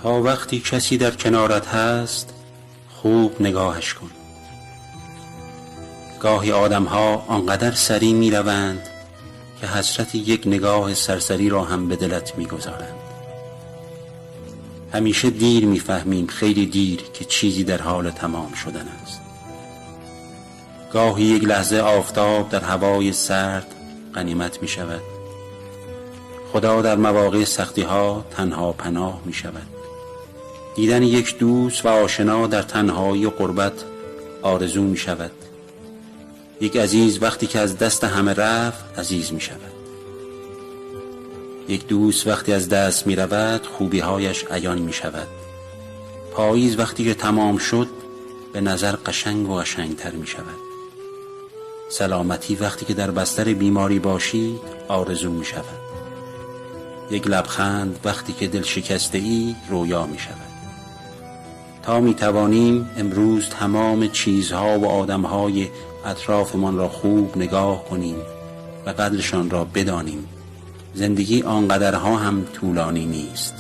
تا وقتی کسی در کنارت هست خوب نگاهش کن. گاهی آدم‌ها آنقدر سریع می‌روند که حسرت یک نگاه سرسری را هم به دلت می‌گذارند. همیشه دیر می‌فهمیم، خیلی دیر، که چیزی در حال تمام شدن است. گاهی یک لحظه آفتاب در هوای سرد غنیمت می‌شود. خدا در مواقع سختی‌ها تنها پناه می‌شود. دیدن یک دوست و آشنا در تنهایی و غربت آرزو می‌شود. یک عزیز وقتی که از دست همه رفت عزیز می‌شود. یک دوست وقتی از دست می‌رود خوبی‌هایش عیان می‌شود. پاییز وقتی که تمام شد به نظر قشنگ و قشنگ‌تر می‌شود. سلامتی وقتی که در بستر بیماری باشی آرزو می‌شود. یک لبخند وقتی که دل شکسته ای رویا می‌شود. تا می‌توانیم امروز تمام چیزها و آدم‌های اطرافمان را خوب نگاه کنیم و قدرشان را بدانیم. زندگی آنقدرها هم طولانی نیست.